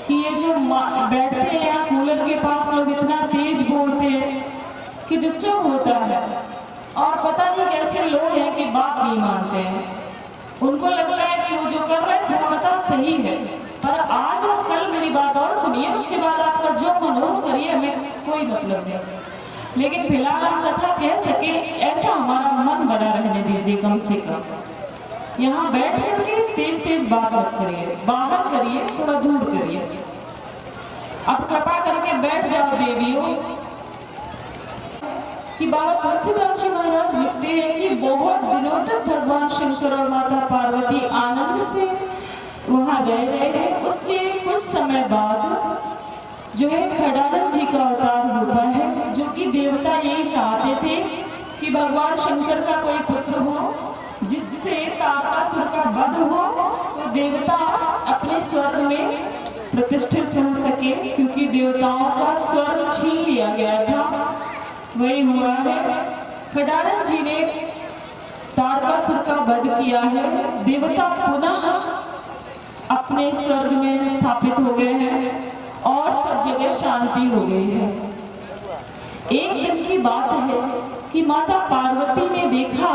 कि ये जो बैठते हैं यहाँ कूलर के पास लोग इतना तेज बोलते हैं कि डिस्टर्ब होता है, और पता नहीं कैसे लोग हैं कि बात नहीं मानते हैं। उनको लगता है कि वो जो कर रहे हैं वो पता सही है, पर आज और कल मेरी बात और सुनिए, उसके बाद आपका जो मन हो करिए, हमें कोई मतलब नहीं। लेकिन फिलहाल हम कथा कह सके ऐसा हमारा मन बना रहने दीजिए कम से कम। यहाँ बैठ करके तेज तेज बात मत करिए, बाहर करिए, थोड़ा दूर करिए। अब कृपा करके बैठ जाओ देवियों। कि बाबा तुलसीदास जी महाराज लिखते हैं कि बहुत दिनों तक भगवान शंकर और माता पार्वती आनंद से वहां रह रहे हैं। उसके कुछ समय बाद जो है खडानंद जी का अवतार होता है, जो कि देवता यही चाहते थे कि भगवान शंकर का कोई पुत्र हो जिससे तारकासुर का वध हो, तो देवता अपने स्वर्ग में प्रतिष्ठित हो सके, क्योंकि देवताओं का स्वर्ग छीन लिया गया था। वही हुआ है, खडानंद जी ने तारकासुर का वध किया है। देवता पुनः अपने स्वर्ग में स्थापित हो गए हैं और सब जगह शांति हो गई है। एक दिन की बात है कि माता पार्वती ने देखा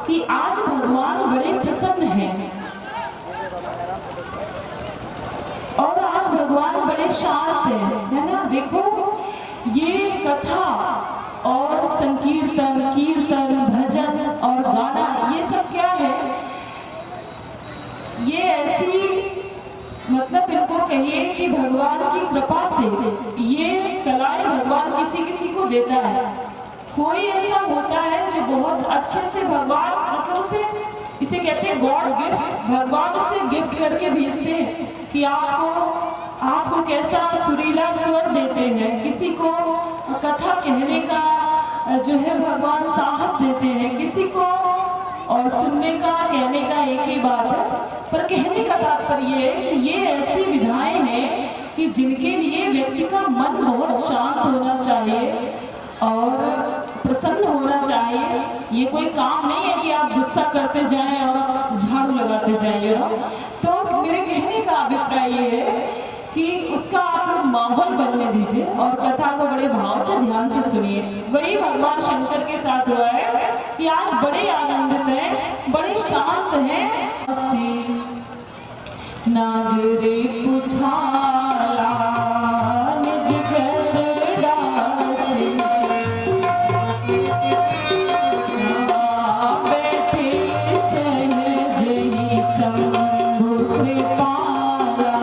कि आज भगवान बड़े प्रसन्न हैं और आज भगवान बड़े शांत हैं, है ना। देखो ये कथा और संकीर्तन, कीर्तन, भजन और गाना, ये सब क्या है, ये ऐसी मतलब इनको कहिए कि भगवान की कृपा से ये कलाएं भगवान किसी किसी को देता है। कोई ऐसा होता है जो बहुत अच्छे से भगवान मतलब उसे, इसे कहते हैं गॉड गिफ्ट, भगवान उसे गिफ्ट करके भेजते हैं कि आपको कैसा सुरीला स्वर देते हैं, किसी को कथा कहने का जो है भगवान साहस देते हैं, किसी को और सुनने का, कहने का एक ही बात है, पर कहने का तात्पर्य है कि ये ऐसी विधाएं हैं कि जिनके लिए व्यक्ति का मन बहुत शांत होना चाहिए और प्रसन्न होना चाहिए। ये कोई काम नहीं है कि आप गुस्सा करते जाएं और झाड़ू लगाते जाइए। तो मेरे कहने का अभिप्राय ये है कि उसका आप लोग माहौल बनने दीजिए और कथा को बड़े भाव से ध्यान से सुनिए। वही भगवान शंकर के साथ हुआ है कि आज बड़े आनंदित हैं, बड़े शांत हैं। नागरे पुछाला निज घर दासी, बैठे सहज ही शंभु कृपाला,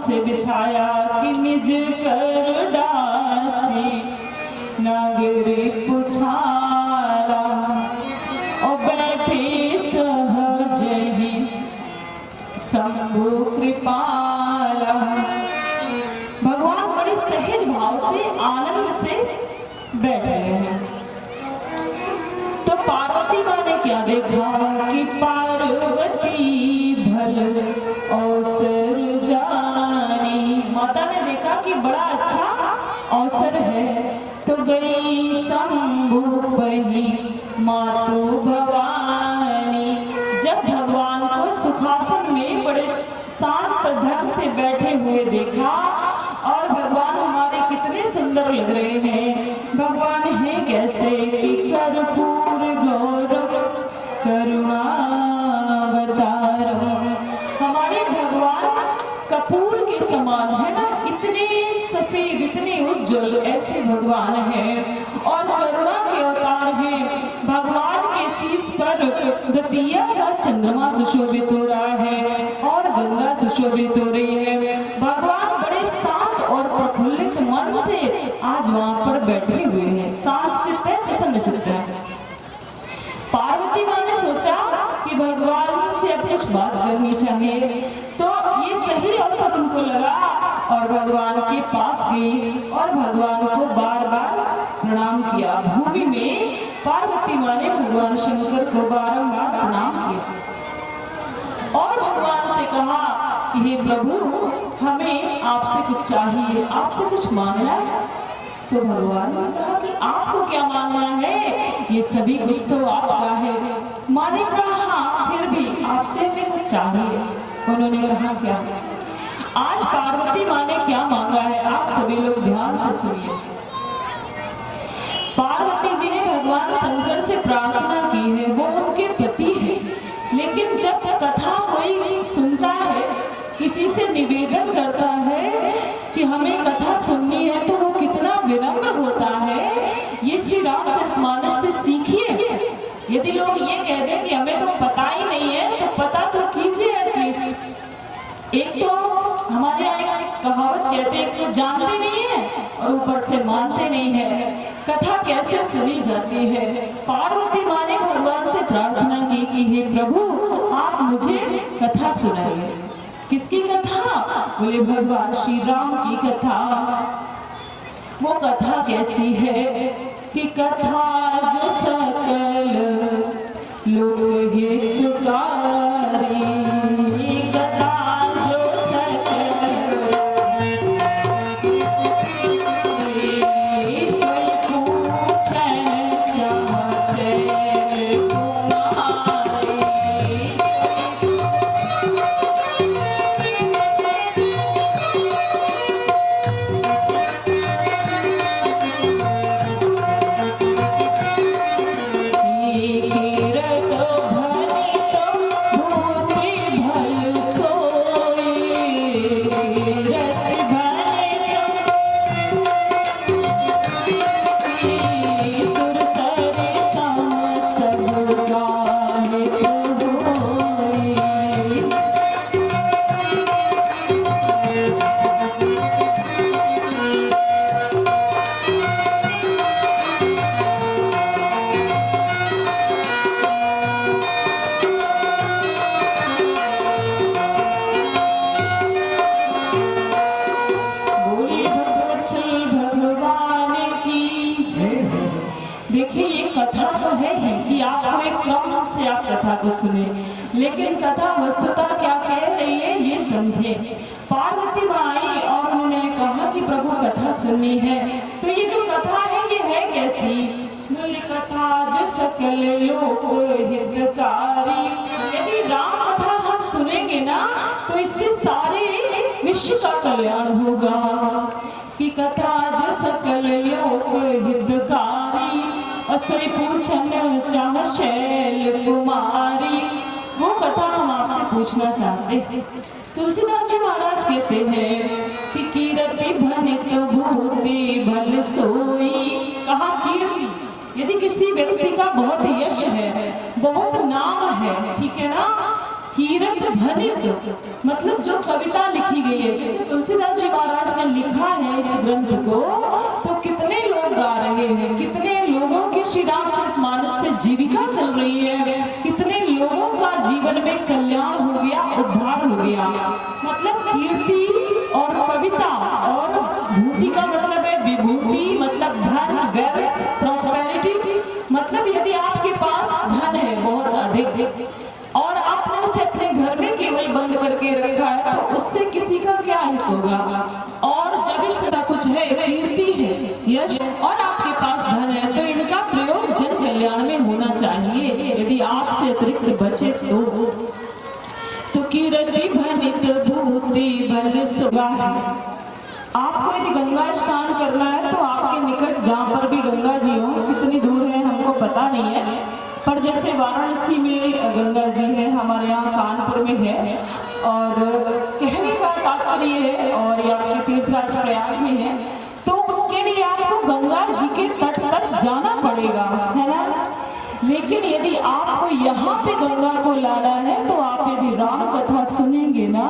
से बिछाया कि निज कर डासी, नागरे पुछाला और बैठे सहज ही शंभु कृपाला। भगवान बड़े सहज भाव से आनंद से बैठ रहे हैं। तो पार्वती माँ ने क्या देखा कि पार्वती भल अवसर जानी, माता ने देखा कि बड़ा अच्छा अवसर है, तो गई शंभु पही मातु भवानी। जब भगवान को सुखासन में बड़े शांत ढंग से बैठे हुए देखा और भगवान हमारे कितने सुंदर सुंदर लग रहे हैं। भगवान है कैसे कि कर्पूर गौरव करुणावतारम। हमारे भगवान कपूर के समान है ना, इतने सफेद इतने उज्जवल ऐसे भगवान हैं और करुणा के अवतार हैं। भगवान के शीश पर द्वितीया का चंद्रमा सुशोभित हो रहा है और गंगा सुशोभित हो रही है। भगवान बड़े शांत और प्रफुल्लित मन से आज वहां पर बैठे हुए हैं, शांत चित्त है, प्रसन्न चित्त है। पार्वती माँ ने सोचा कि भगवान से अब कुछ बात करनी चाहिए, तो ये सही अवसर उनको लगा और भगवान के पास गई और भगवान को बार बार प्रणाम किया। भूमि में पार्वती माँ ने भगवान शंकर को बारंबार प्रणाम किया और भगवान से कहा कि हे प्रभु, हमें आपसे कुछ चाहिए, आपसे कुछ मांगना है। तो भगवान ने कहा कि आपको क्या मांगना है, ये सभी कुछ तो आपका है। माँ ने कहा हाँ, फिर भी आपसे हमें कुछ चाहिए। उन्होंने कहा क्या? आज पार्वती माँ ने क्या मांगा है, आप सभी लोग ध्यान से सुनिए। पार्वती जी ने भगवान शंकर से प्रार्थना की है, वो उनके पति है, लेकिन जब कथा कोई सुनता है, किसी से निवेदन करता है कि हमें कथा सुननी है, तो वो कितना विनम्र होता है, ये श्री रामचरितमानस से सीखिए। यदि लोग ये कह दें कि हमें तो पता ही नहीं है, तो पता तो कीजिए एटलीस्ट। एक तो हमारे यहाँ एक कहावत कहते हैं, एक तो जानते नहीं है और ऊपर से मानते नहीं है। कथा कैसे सुनी जाती है? पार्वती माँ ने भगवान से प्रार्थना की कि हे प्रभु, आप मुझे कथा सुनाइए। किसकी कथा? बोले भगवान श्री राम की कथा। वो कथा कैसी है कि कथा जो सकल लोक हितकारी, कथा जो सकल सोई पूछन चाहे कुमारी। देखिए, ये कथा तो है ही कि आपको एक क्रम से आप कथा को सुने, लेकिन कथा वस्तुतः क्या कह रही है ये समझे। पार्वती माँ आई और उन्होंने कहा कि प्रभु कथा सुननी है। तो ये जो कथा है ये है कैसी? बोले कथा जो सकल लोक हितकारी। यदि राम कथा हम सुनेंगे ना, तो इससे सारे विश्व का कल्याण होगा। कि कथा जो सकल लोक हितकारी, असुर पूछन चाह शैल कुमारी। वो कथा हम आपसे पूछना चाहते हैं। तुलसीदास जी महाराज कहते हैं कि कीर्ति भनित भूति भल सोई। कहा कीर्ति, यदि किसी व्यक्ति का बहुत यश है, बहुत नाम है, ठीक है ना, कीर्त भनित मतलब जो कविता लिखी गई है, जैसे तुलसीदास जी महाराज ने लिखा है इस ग्रंथ को, तो कितने लोग गा रहे हैं, कितने लोगों की श्री रामचरितमानस से जीविका चल रही है, कितने लोगों का जीवन में कल्याण हो गया, उद्धार हो गया। मतलब कीर्ति और कविता, और भूति का मतलब है विभूति, मतलब धन, वेल्थ, प्रॉस्पेरिटी। मतलब यदि आपके पास धन है बहुत अधिक और आपने उसे अपने घर में केवल बंद करके रखा है, तो उससे किसी का क्या हित होगा? और जब इस तरह कुछ है, कीर्ति है, यश और आपके पास धन है, तो इनका प्रयोग जन कल्याण में होना चाहिए। यदि आपसे अतिरिक्त बचे तो कीर्ति भनित भूति भल सोई। आपको यदि गंगा स्नान करना है तो आप गंगा जी हो, कितनी दूर है हमको पता नहीं है, पर जैसे वाराणसी में गंगा जी है, हमारे यहाँ कानपुर में है, और कहने का तात्पर्य है, और या फिर तीर्थराज प्रयाग में है, तो उसके लिए आपको गंगा जी के तट तक जाना पड़ेगा, है ना। लेकिन यदि आपको यहाँ पे गंगा को लाना है, तो आप यदि राम कथा सुनेंगे ना,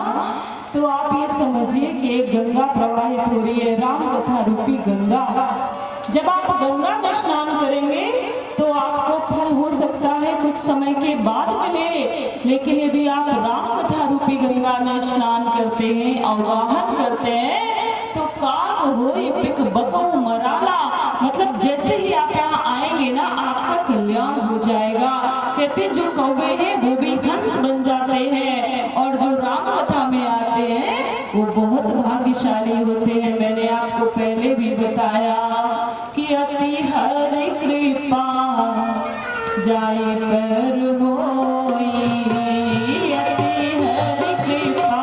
तो आप ये समझिए कि एक गंगा प्रवाहित हो रही है, राम कथा रूपी गंगा। जब आप गंगा में स्नान करेंगे तो आपको फल हो सकता है कुछ समय के बाद मिले, लेकिन यदि आप राम कथा रूपी गंगा में स्नान करते हैं, आवाहन करते हैं, तो काक होए पिक बकऊ मराला, मतलब जैसे ही आप यहाँ आएंगे ना, आपका कल्याण हो जाएगा। कहते जो कौवे हैं वो भी हंस बन जाते हैं, और जो राम कथा में आते हैं वो बहुत भाग्यशाली होते हैं। मैंने आपको पहले भी बताया कि अति हरि कृपा जाए पर होई, अति हरि कृपा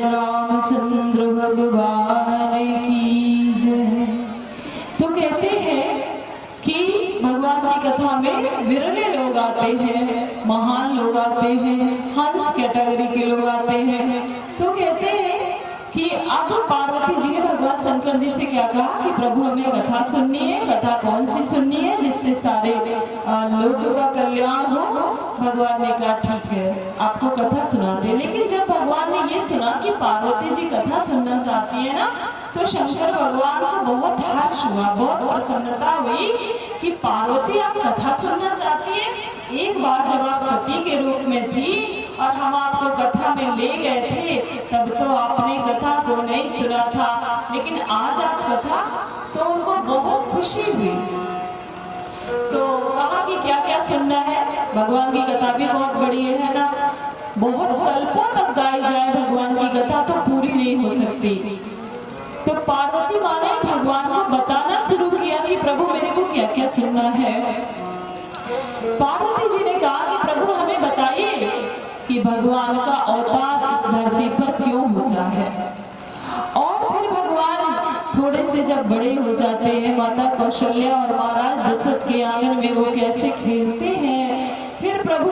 रामचंद्र भगवान की जय। तो कहते हैं कि भगवान की कथा में विरले लोग आते हैं, महान लोग आते हैं, हंस कैटेगरी के लोग आते हैं। तो कहते हैं कि अब पार्वती जी ने भगवान शंकर जी से क्या कहा कि प्रभु हमें कथा सुननी है। कथा कौन सी सुननी है जिससे सारे लोगों का कल्याण हो। भगवान ने कहा ठीक है आपको कथा सुना दे। लेकिन जब भगवान ने ये सुना कि पार्वती जी कथा सुनना चाहती है ना, तो शंकर भगवान को बहुत हर्ष हुआ, बहुत प्रसन्नता हुई कि पार्वती आप कथा सुनना चाहती है। एक बार जब आप सती के रूप में थी और हम आपको कथा में ले गए थे, तब तो आपने कथा को नहीं सुना था, लेकिन आज आप कथा, तो उनको बहुत खुशी हुई। तो कहा कि क्या क्या सुनना है। भगवान की कथा भी बहुत बड़ी है ना, बहुत कल्पों तक गाई जाए भगवान की कथा तो पूरी नहीं हो सकती। तो पार्वती माँ ने भगवान को बताना शुरू किया कि प्रभु मेरे को क्या क्या सुनना है। पार्वती जी ने कहा कि प्रभु हमें बताइए कि भगवान का अवतार इस धरती पर क्यों होता है। और फिर भगवान थोड़े से जब बड़े हो जाते हैं, माता कौशल्या और महाराज दशरथ के आंगन में वो कैसे खेलते हैं, फिर प्रभु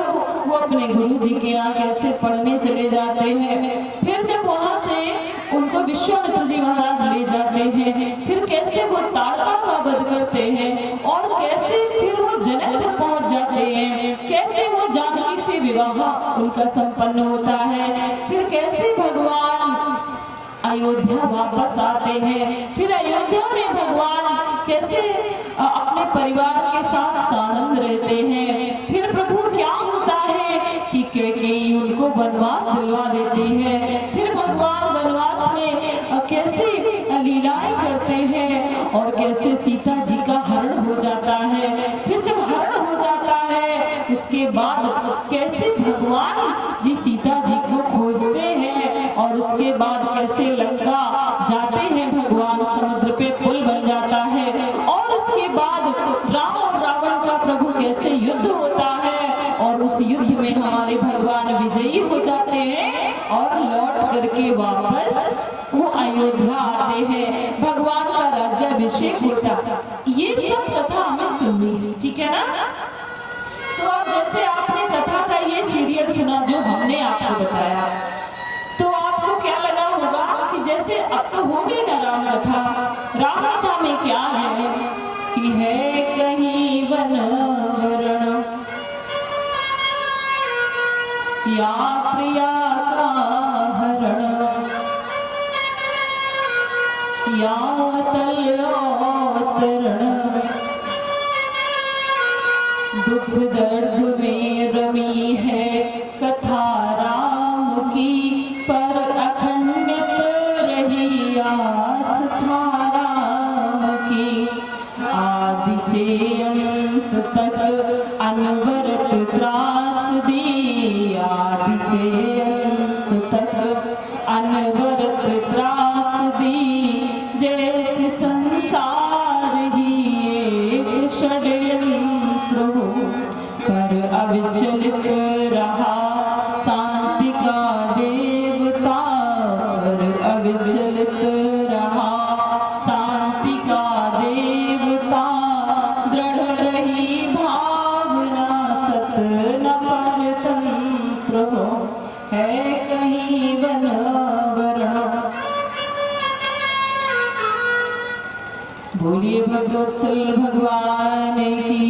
वो अपने गुरु जी के यहाँ कैसे पढ़ने चले जाते हैं, फिर जब वहां से उनको विश्वामित्र जी महाराज ले जाते हैं, फिर कैसे वो ताड़का का वध करते हैं, और कैसे फिर वो जनकपुर पहुंच जाते हैं, कैसे वो जानकी से विवाह उनका संपन्न होता है, फिर कैसे भगवान अयोध्या वापस आते हैं, फिर अयोध्या में भगवान कैसे अपने परिवार के साथ सानंद रहते हैं, फिर प्रभु क्या होता है कि कैकेयी उनको वनवास दिलवा देती है, फिर भगवान वनवास में कैसे लीलाएं करते हैं और कैसे सीता जी का हरण हो जाता है, फिर जब हरण हो जाता है उसके बाद कैसे भगवान जी सीता जी को खोजते हैं, और उसके बाद कैसे लंका जाते हैं भगवान, समुद्र पे पुल बन जाता है, और उसके बाद राम और रावण का प्रभु कैसे युद्ध होता है, और उस युद्ध में हमारे भगवान विजयी हो जाते हैं और लौट करके वापस वो अयोध्या आते हैं, भगवान का राज्याभिषेक होता। ये सब कथा हमें सुननी, ठीक है ना। तो अब जैसे आपने कथा का ये सीरियल सुना जो हमने आपको बताया, तो आपको क्या लगा होगा कि जैसे अब तो हो गई ना राम कथा। राम कथा में क्या है कि है कहीं वनवर या प्रिया का हरण, या तलवतरण, दुख दर्द में रमी है कथा राम की, पर अखंडित रही आस्था राम की। आदि से अंत तक अनवरत त्रास दी, आदि से अंत तक अनवरत त्रास दी, जैसे संसार ही एक षड्यंत्र हो, पर अविचलित रहा शांति का देवता, पर अविचलित रहा शांति का देवता। दृढ़ रही भावना सत न परतंत्र हो, है कहीं वन वर्ण। बोलिए भगवत्सल भगवान की।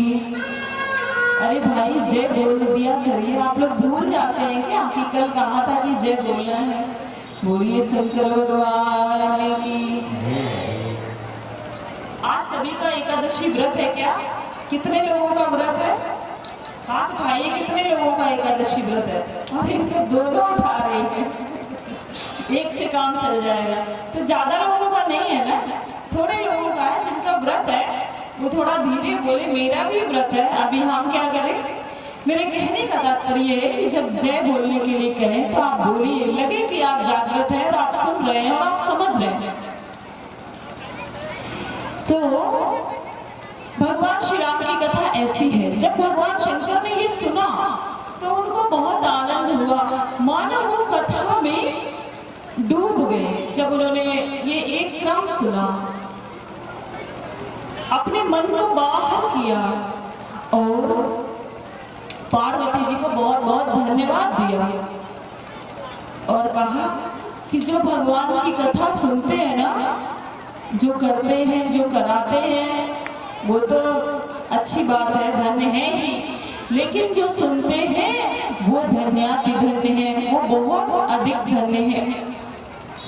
अरे भाई जय बोल दिया करिए, आप लोग भूल जाते हैं क्या कि कल कहा था कि जय बोलना है। बोलिए शंकर भगवान की। आज सभी का एकादशी व्रत है क्या? कितने लोगों का व्रत है? हाथ उठाइए, कितने लोगों का एकादशी व्रत है? और इनके दोनों उठा रहे हैं, एक से काम चल जाएगा। तो ज्यादा लोगों का नहीं है ना, थोड़े लोगों का है जिनका व्रत है। वो थोड़ा धीरे बोले, मेरा भी व्रत है। अभी हम क्या करें? मेरे कहने का तात्पर्य है कि जब जय बोलने के लिए कहें तो आप बोलिए, लगे कि आप जागृत हैं और आप सुन रहे हैं और आप समझ रहे हैं। तो भगवान श्री राम की कथा ऐसी है, जब भगवान शंकर ने ये सुना तो उनको बहुत आनंद हुआ, मानो वो कथा में डूब गए। जब उन्होंने ये एक क्रम सुना, अपने मन को बाहर किया और पार्वती जी को बहुत बहुत धन्यवाद दिया और कहा कि जो भगवान की कथा सुनते हैं ना, जो करते हैं, जो कराते हैं, वो तो अच्छी बात है, धन्य है ही, लेकिन जो सुनते हैं वो धन्याति धन्य है, वो बहुत अधिक धन्य है।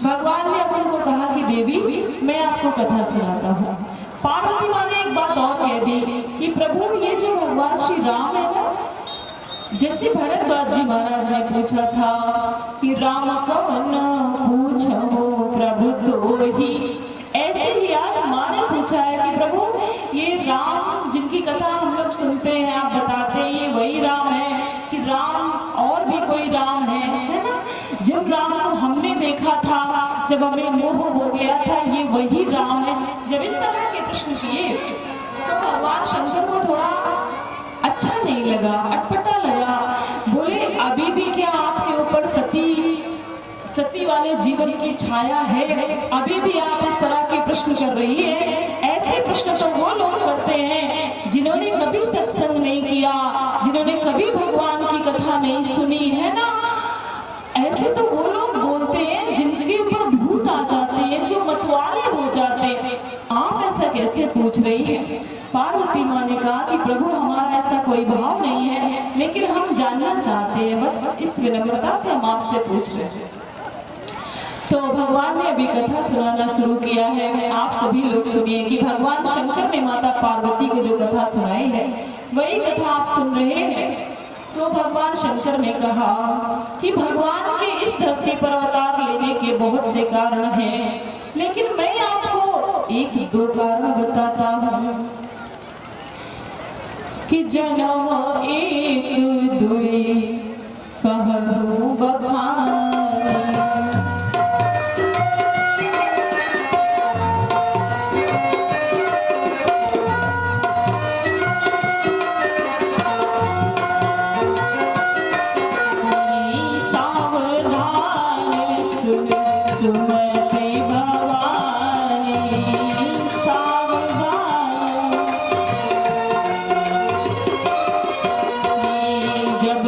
भगवान ने अपन को कहा कि देवी मैं आपको कथा सुनाता हूँ। पार्वती माँ ने एक बात और कह दी कि प्रभु ये जो भगवान श्री राम है ना, जैसे भरद्वाज जी महाराज ने पूछा था कि राम कवन पूछो प्रभु तो ही, ऐसे ही आज माँ ने पूछा है कि प्रभु ये राम जिनकी कथा हम लोग सुनते हैं, आप बताते हैं ये वही राम है कि राम और भी कोई राम है ना? जिन राम को हमने देखा था जब हमें मोह हो गया था, ये वही राम है। जब इस तरह के प्रश्न किए तो भगवान शंकर को थोड़ा अच्छा नहीं लगा, अटपटा लगा। बोले अभी भी क्या आपके ऊपर सती वाले जीवन की छाया है? अभी भी आप इस तरह के प्रश्न कर रही है? ऐसे प्रश्न तो वो लोग करते हैं जिन्होंने कभी सत्संग नहीं किया, जिन्होंने कभी भगवान की कथा नहीं सुनी है ना। ऐसे तो वो लोग बोलते हैं जिनके ऊपर भूत आ जाते हैं, जो मतवाले हो जाते हैं। आप ऐसा कैसे पूछ रही है? पार्वती माँ ने कहा कि प्रभु हमारा ऐसा कोई भाव नहीं है, लेकिन हम जानना चाहते हैं, बस इस विनम्रता से हम आपसे पूछ रहे हैं। तो भगवान ने अभी कथा सुनाना शुरू किया है। आप सभी लोग सुनिए कि भगवान शंकर ने माता पार्वती को जो कथा सुनाई है वही कथा आप सुन रहे हैं। तो भगवान शंकर ने कहा कि भगवान के इस धरती पर अवतार लेने के बहुत से कारण हैं, लेकिन मैं आपको एक ही दो कारण बताता हूँ कि जन्म एक दुई कहूँ बखान। जब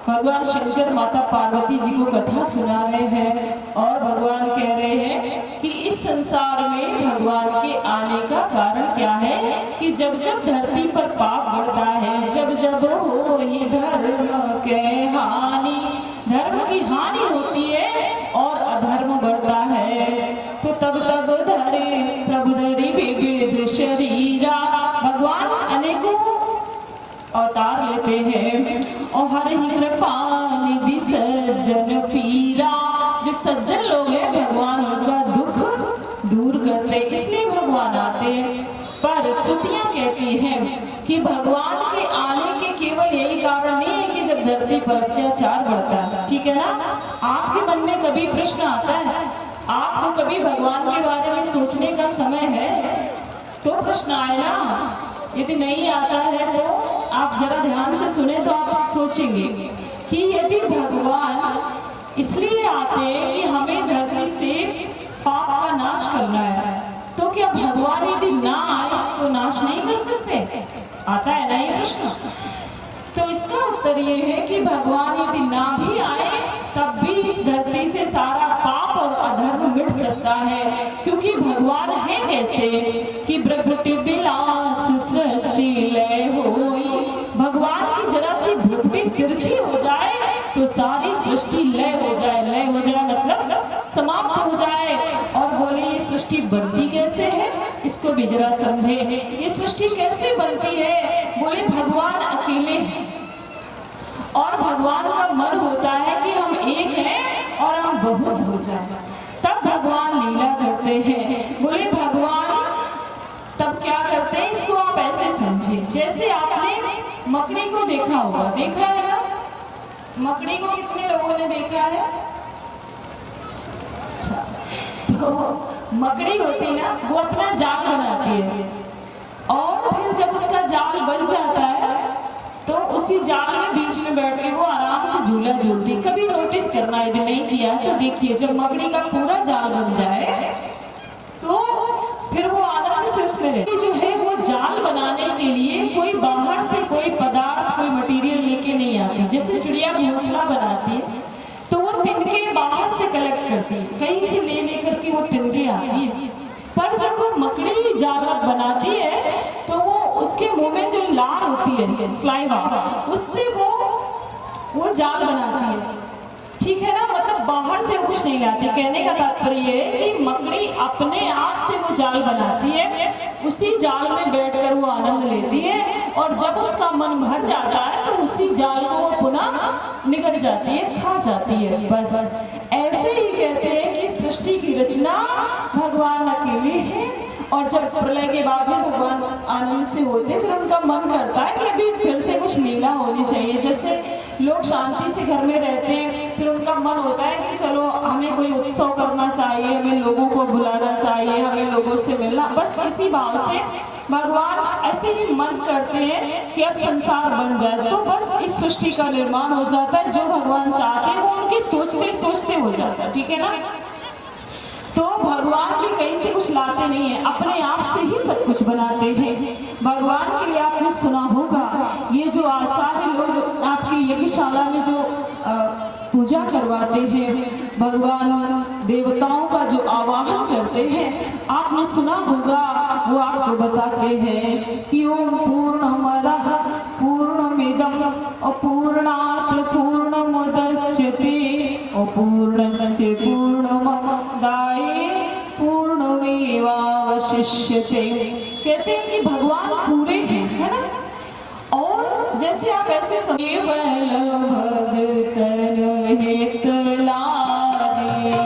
भगवान शंकर माता पार्वती जी को कथा सुना रहे हैं और भगवान कह रहे हैं कि इस संसार में भगवान के आने का कारण क्या है कि जब जब धरती पर पाप बढ़ता है, जब जब हो ही धर्म के हानि, धर्म की हानि होती है और अधर्म बढ़ता है, तो तब तब धरे प्रभु धरी विविध शरीरा। भगवान अनेकों अवतार लेते हैं और हर ही कृपा निधि सज्जन पीरा। जो सज्जन लोग हैं भगवान उनका दुख दूर करते, इसलिए भगवान आते हैं। पर श्रुतियां कहती हैं कि भगवान के आने के केवल यही कारण नहीं है कि जब धरती पर अत्याचार बढ़ता है, ठीक है ना। आपके मन में कभी प्रश्न आता है, आपको कभी भगवान के बारे में सोचने का समय है तो प्रश्न आए ना। यदि नहीं आता है तो आप जरा ध्यान से सुने तो आप सोचेंगे कि यदि भगवान इसलिए आते हैं कि हमें धरती से पाप का नाश करना है, तो क्या भगवान यदि ना आए तो नाश नहीं कर सकते? आता है ना ये प्रश्न। तो इसका उत्तर ये है कि भगवान यदि ना भी आए तब भी इस धरती से सारा पाप और अधर्म मिट सकता है, क्योंकि भगवान है कैसे कि भ्रुकुटि विलास सृष्टि लय होई। भगवान की जरा सी भ्रुकुटि तिरछी हो जाए तो सारी सृष्टि लय हो जाए। लय हो जाए मतलब समाप्त हो जाए। और बोले ये सृष्टि बनती कैसे है, इसको भी जरा समझे। ये सृष्टि कैसे बनती है? बोले भगवान अकेले हैं और भगवान का मन होता है कि हम एक हैं और हम बहुत हो जाए, तब भगवान लीला करते हैं। बोले भगवान तब क्या करते हैं, इसको आप ऐसे समझे जैसे आपने मकड़ी को देखा होगा, देखा है ना। मकड़ी को कितने लोगों ने देखा है? अच्छा, तो मकड़ी होती ना, वो अपना जाल बनाती है और फिर जब उसका जाल बन जाता है तो उसी जाल में बीच में बैठ के वो आराम से झूला झूलती। कभी नोटिस करना, यदि नहीं किया तो देखिए, जब मकड़ी का पूरा जाल बन जाए तो फिर वो आनंद से उसमें रहती। जो है वो जाल बनाने के लिए कोई बाहर से कोई पदार्थ, कोई मटेरियल लेके नहीं आती। जैसे चिड़िया घोंसला बनाती है तो वो तिनके बाहर से कलेक्ट करती है, कहीं से ले लेकर के वो तिनके आती है। पर जब वो मकड़ी जाल बनाती है तो वो उसके मुंह में जो लार होती है, स्लाइवा, उससे वो जाल बनाती है, ठीक है ना। मतलब बाहर से कुछ नहीं लाती। कहने का तात्पर्य है कि मकड़ी अपने आप से वो जाल बनाती है, उसी जाल में बैठकर वो आनंद लेती है और जब उसका मन भर जाता है तो उसी जाल को वो पुनः निगल जाती है, खा जाती है। बस ऐसे ही कहते हैं कि सृष्टि की रचना भगवान अकेले है और जब प्रलय के बाद में भगवान आनंद से होते फिर उनका मन करता है कि अभी फिर से कुछ लीला होनी चाहिए। जैसे लोग शांति से घर में रहते हैं, फिर उनका मन होता है कि चलो हमें कोई उत्सव करना चाहिए, हमें लोगों को बुलाना चाहिए, हमें लोगों से मिलना। बस इसी भाव से भगवान ऐसे ही मन करते हैं कि अब संसार बन जाए, तो बस इस सृष्टि का निर्माण हो जाता है। जो भगवान चाहते हैं वो उनके सोचते सोचते हो जाता है, ठीक है ना। तो भगवान भी कहीं से कुछ लाते नहीं है, अपने आप से ही सब कुछ बनाते हैं। भगवान के लिए आपने सुना होगा, ये जो आचार्य लोग आपकी यज्ञशाला में जो पूजा करवाते हैं, भगवान देवताओं का जो आवाहन करते हैं, आपने सुना होगा, वो आपको बताते हैं कि ओम पूर्णमदः पूर्णमिदं पूर्णात् पूर्णमुदच्यते पूर्णस्य पूर्णमादाय पूर्णमेवावशिष्यते। कहते हैं कि भगवान पूरे हैं, है ना। और जैसे आप ऐसे केवल भगतन हित लागे,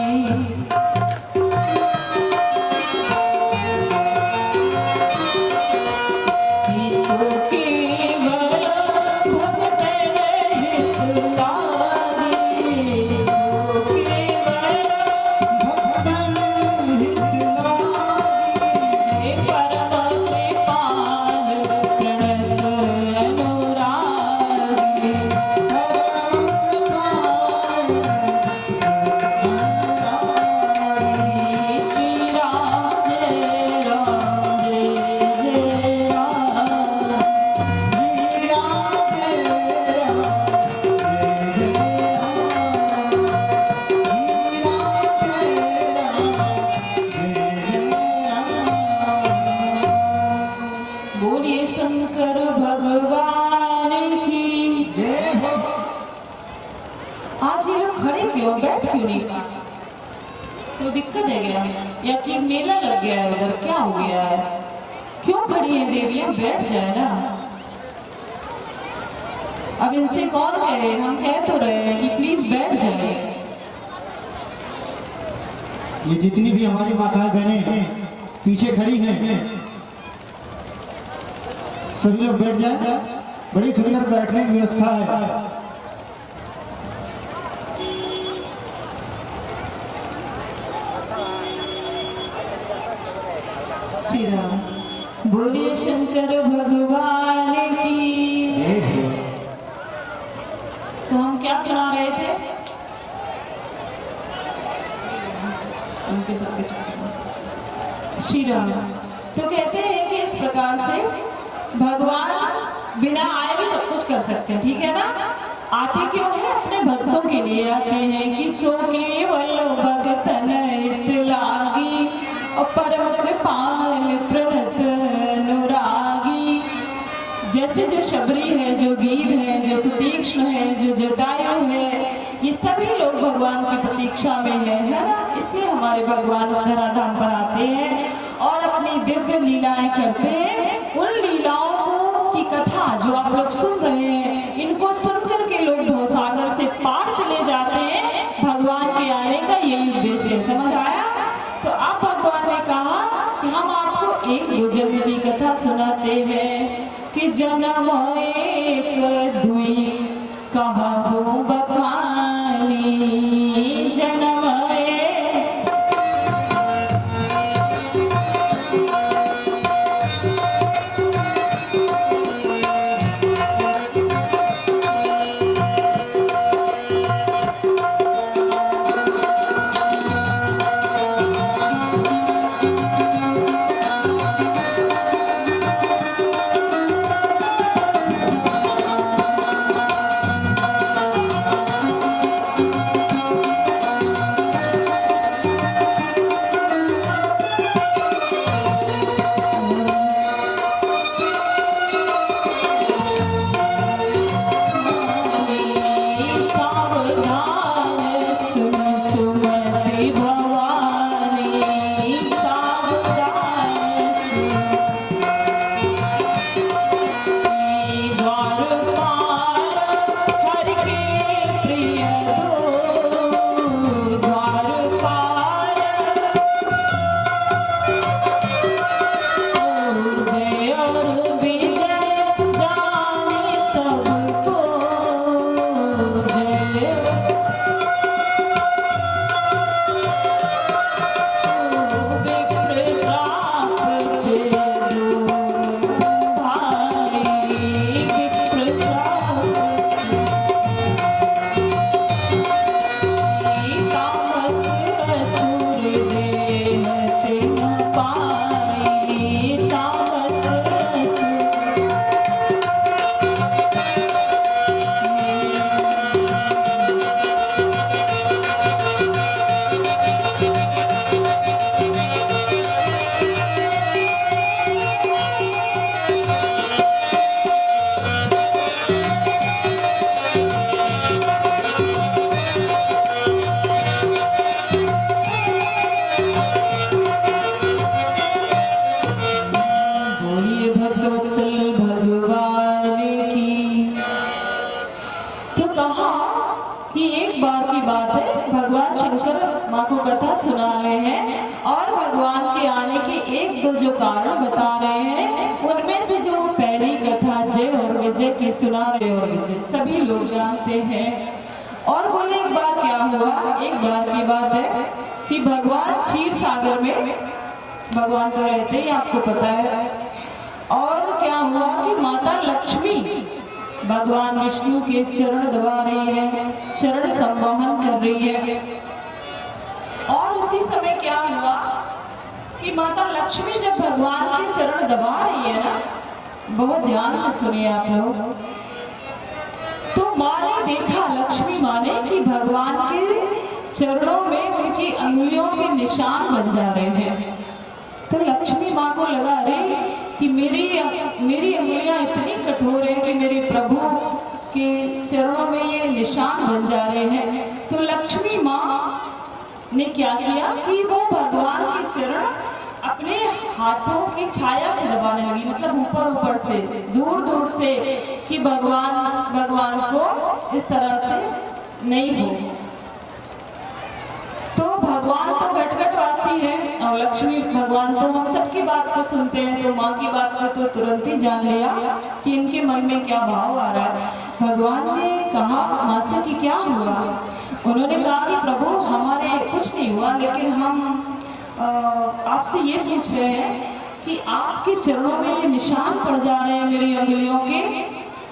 बैठूंगी, तो दिक्कत है क्या? या कि मेला लग गया है उधर, क्या हो गया है? क्यों खड़ी है देवियां? बैठ जाए ना। अब इनसे कौन कहे, हम कह तो रहे हैं कि प्लीज बैठ जाए। ये जितनी भी हमारी माताएं बहनें पीछे खड़ी हैं, सभी लोग बैठ जाएं। बड़ी सुंदर बैठने की व्यवस्था है। श्री राम बोलिए शंकर भगवान की। तो हम क्या सुना रहे थे? उनके सबके श्री राम। तो कहते हैं कि इस प्रकार से भगवान बिना आए भी सब कुछ कर सकते हैं, ठीक है ना? आते क्यों है? अपने भक्तों के लिए आते हैं कि सो केवल भगतन हित लागी और परम कृपाल प्रणत अनुरागी। जैसे जो शबरी है, जो गीध है, जो सुतीक्ष्ण है, जो जटायु है, ये सभी लोग भगवान की प्रतीक्षा में है ना? इसलिए हमारे भगवान इस धराधाम पर आते हैं और अपनी दिव्य लीलाएं करते हैं। उन लीलाओं की कथा जो आप लोग सुन रहे हैं, इनको सुनकर के लोग भवसागर से पार चले जाते हैं। भगवान के आने का यही उद्देश्य है, समझ आया? तो अब भगवान ने कहा कि हम आपको एक दो जन्म की कथा सुनाते हैं कि जन्म एक दुई कहा हो बखानी। जन्म सुना रहे हैं और भगवान के आने के एक दो जो कारण बता रहे हैं, उनमें से जो पहली कथा जय और विजय की सुना रहे और विजय सभी लोग जानते हैं। और बोले एक बार क्या हुआ, एक बार की बात है कि भगवान क्षीर सागर में भगवान तो रहते ही आपको पता है। और क्या हुआ कि माता लक्ष्मी भगवान विष्णु के चरण दबा रही है, चरण संवहन कर रही है। और उसी समय क्या हुआ कि माता लक्ष्मी जब भगवान के चरण दबा रही है ना, बहुत ध्यान से सुनिए आप लोग, तो माँ ने देखा, लक्ष्मी माँ ने, कि भगवान के चरणों में उनकी अंगुलियों के निशान बन जा रहे हैं। तो लक्ष्मी माँ को लगा अरे कि मेरी अंगुलियां इतनी कठोर है कि मेरे प्रभु के चरणों में ये निशान बन जा रहे हैं। तो लक्ष्मी माँ मतलब ऊपर ऊपर से, दूर दूर से, कि भगवान को इस तरह से नहीं हो। तो भगवान तो घटघटवासी है और लक्ष्मी भगवान तो हम सबकी बात को सुनते हैं, तो माँ की बात को तो तुरंत ही जान लिया कि इनके मन में क्या भाव आ रहा है। भगवान ने कहा माँ से कि क्या हुआ। उन्होंने कहा कि प्रभु हमारे कुछ नहीं हुआ, लेकिन हम आपसे ये पूछ रहे हैं कि आपके चरणों में ये निशान पड़ जा रहे हैं मेरी अंगुलियों के,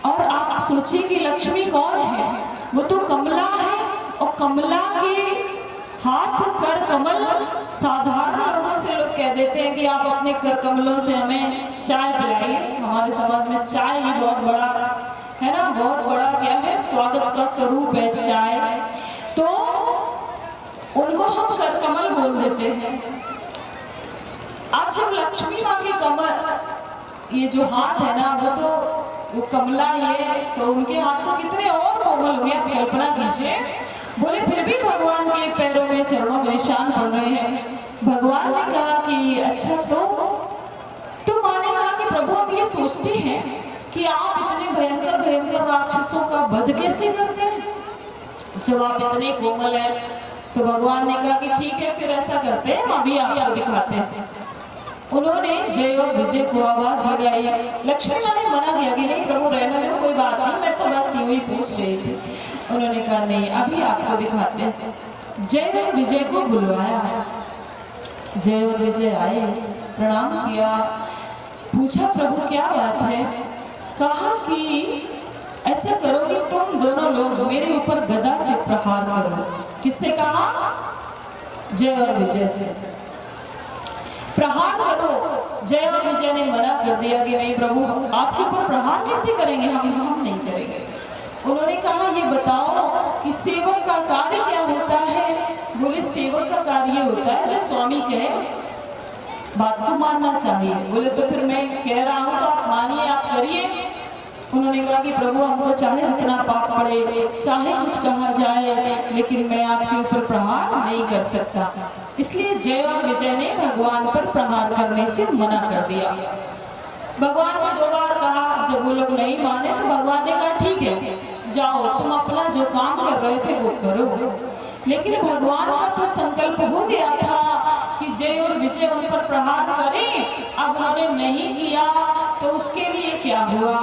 और आप सोचिए कि लक्ष्मी कौन है, वो तो कमला है, और कमला के हाथ कर कमल, साधारण लोगों से लोग कह देते हैं कि आप अपने कर कमलों से हमें चाय पिलाइए। हमारे समाज में चाय ही बहुत बड़ा है ना, बहुत बड़ा क्या है, स्वागत का स्वरूप है चाय, तो उनको हम कर कमल बोल देते हैं। अब जब लक्ष्मी माँ के कमल, ये जो हाथ है ना, वो कमला ये, तो उनके हाथ तो कितने और कोमल हुए, कल्पना कीजिए। बोले फिर भी भगवान के पैरों में, चरणों में निशान पड़ रहे हैं। भगवान ने कहा कि अच्छा, तो माँ ने कहा कि प्रभु आप ये सोचते हैं कि आप इतने भयंकर भयंकर राक्षसों का वध कैसे करते हैं जब आप इतने कोमल हैं। तो भगवान ने कहा कि ठीक है, फिर ऐसा करते हैं, अभी आपको दिखाते हैं। उन्होंने जय और विजय को आवाज लगाई। लक्ष्मी माँ ने मना किया कि नहीं प्रभु रहने दो, कोई बात नहीं, मैं तो बस यूं ही पूछ रही थी। उन्होंने कहा नहीं, अभी आपको दिखाते हैं। जय और विजय को बुलवाया, जय और विजय आए, प्रणाम किया, पूछा प्रभु क्या बात है। कहा कि ऐसा करो कि तुम दोनों लोग मेरे ऊपर गदा से प्रहार करो। किससे कहा? जय और विजय से प्रहार करो। जय और विजय ने मना कर दिया कि नहीं प्रभु आपके ऊपर प्रहार कैसे करेंगे, हम नहीं करेंगे। उन्होंने कहा ये बताओ कि सेवक का कार्य क्या होता है। बोले सेवक का कार्य होता है जो स्वामी कहे उस बात को मानना चाहिए। बोले तो फिर मैं कह रहा हूँ तो आप मानिए, आप करिए। उन्होंने कहा कि प्रभु हमको चाहे जितना पाप पड़े, चाहे कुछ कहा जाए, लेकिन मैं आपके ऊपर प्रहार नहीं कर सकता। इसलिए जय और विजय ने भगवान पर प्रहार करने से मना कर दिया। भगवान ने 2 बार कहा, जब वो लोग नहीं माने तो भगवान ने कहा ठीक है जाओ, तुम अपना जो काम कर रहे थे वो करो। लेकिन भगवान का तो संकल्प हो गया था कि जय और विजय उन पर प्रहार करें। अब उन्होंने नहीं किया तो उसके लिए क्या हुआ।